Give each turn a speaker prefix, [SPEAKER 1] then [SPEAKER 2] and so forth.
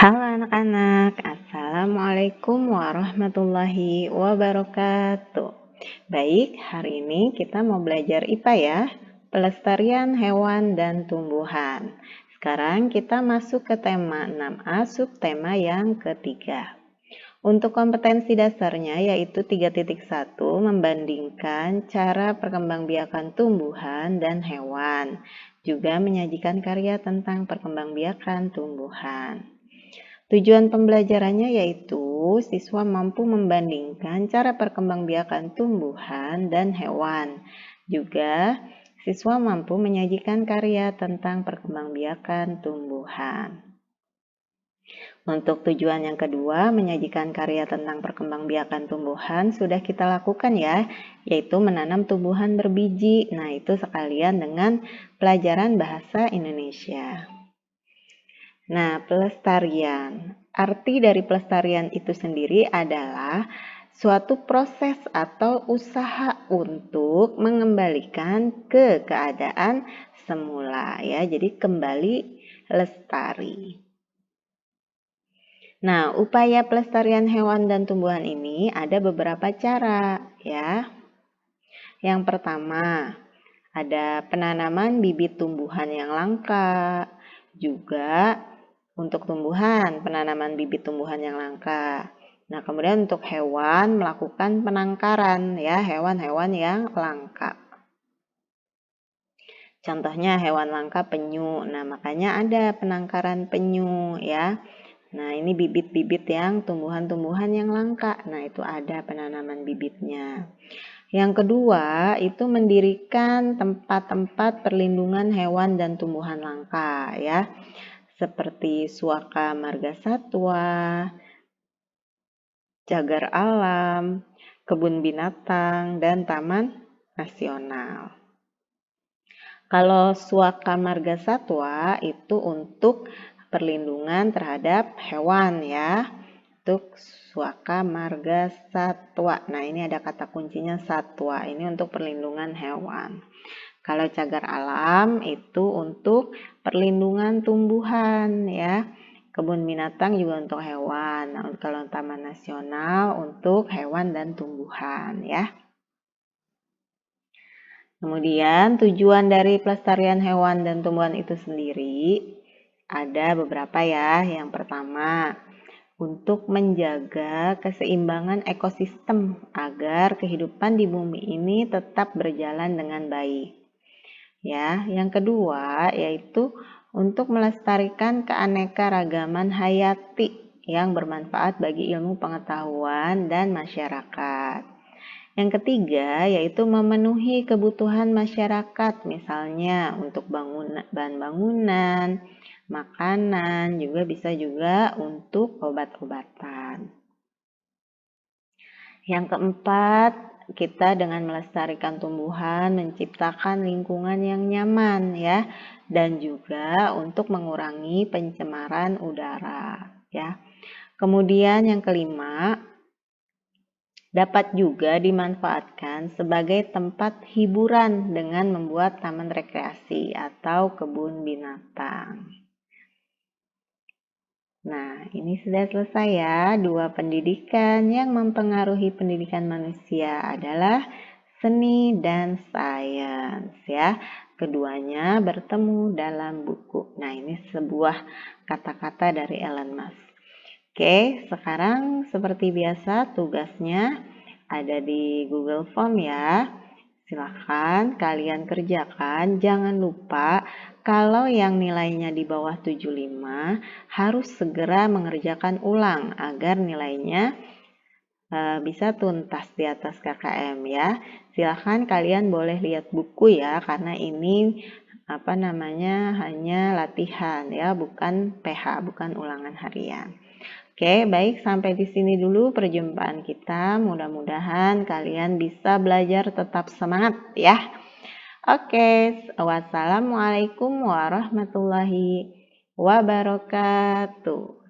[SPEAKER 1] Halo anak-anak, Assalamualaikum warahmatullahi wabarakatuh. Baik, hari ini kita mau belajar IPA ya, pelestarian hewan dan tumbuhan. Sekarang kita masuk ke tema 6A, subtema yang ketiga. Untuk kompetensi dasarnya yaitu 3.1, membandingkan cara perkembangbiakan tumbuhan dan hewan, juga menyajikan karya tentang perkembangbiakan tumbuhan. Tujuan pembelajarannya yaitu siswa mampu membandingkan cara perkembangbiakan tumbuhan dan hewan. Juga siswa mampu menyajikan karya tentang perkembangbiakan tumbuhan. Untuk tujuan yang kedua, menyajikan karya tentang perkembangbiakan tumbuhan sudah kita lakukan ya, yaitu menanam tumbuhan berbiji. Nah, itu sekalian dengan pelajaran bahasa Indonesia. Nah, pelestarian. Arti dari pelestarian itu sendiri adalah suatu proses atau usaha untuk mengembalikan ke keadaan semula ya. Jadi kembali lestari. Nah, upaya pelestarian hewan dan tumbuhan ini ada beberapa cara ya. Yang pertama, ada penanaman bibit tumbuhan yang langka, juga untuk tumbuhan, penanaman bibit tumbuhan yang langka. Nah, kemudian untuk hewan melakukan penangkaran ya, hewan-hewan yang langka. Contohnya hewan langka penyu. Nah, makanya ada penangkaran penyu ya. Nah, ini bibit-bibit yang tumbuhan-tumbuhan yang langka. Nah, itu ada penanaman bibitnya. Yang kedua, itu mendirikan tempat-tempat perlindungan hewan dan tumbuhan langka ya. Seperti Suaka Marga Satwa, Cagar Alam, Kebun Binatang, dan Taman Nasional. Kalau Suaka Marga Satwa itu untuk perlindungan terhadap hewan ya. Untuk Suaka Marga Satwa. Nah, ini ada kata kuncinya satwa. Ini untuk perlindungan hewan. Kalau cagar alam itu untuk perlindungan tumbuhan ya. Kebun binatang juga untuk hewan. Nah, kalau taman nasional untuk hewan dan tumbuhan ya. Kemudian tujuan dari pelestarian hewan dan tumbuhan itu sendiri ada beberapa ya. Yang pertama, untuk menjaga keseimbangan ekosistem agar kehidupan di bumi ini tetap berjalan dengan baik. Ya, yang kedua yaitu untuk melestarikan keanekaragaman hayati yang bermanfaat bagi ilmu pengetahuan dan masyarakat. Yang ketiga yaitu memenuhi kebutuhan masyarakat, misalnya untuk bahan bangunan, makanan, juga bisa juga untuk obat-obatan. Yang keempat, kita dengan melestarikan tumbuhan menciptakan lingkungan yang nyaman ya, dan juga untuk mengurangi pencemaran udara ya. Kemudian yang kelima, dapat juga dimanfaatkan sebagai tempat hiburan dengan membuat taman rekreasi atau kebun binatang. Nah, ini sudah selesai ya. Dua pendidikan yang mempengaruhi pendidikan manusia adalah seni dan sains ya. Keduanya bertemu dalam buku. Nah, ini sebuah kata-kata dari Elon Musk. Oke, sekarang seperti biasa tugasnya ada di Google Form ya. Silahkan kalian kerjakan. Jangan lupa kalau yang nilainya di bawah 75 harus segera mengerjakan ulang agar nilainya bisa tuntas di atas KKM ya. Silahkan kalian boleh lihat buku ya, karena ini hanya latihan ya, bukan PH, bukan ulangan harian. Oke, baik, sampai di sini dulu perjumpaan kita. Mudah-mudahan kalian bisa belajar tetap semangat ya. Oke, wassalamualaikum warahmatullahi wabarakatuh.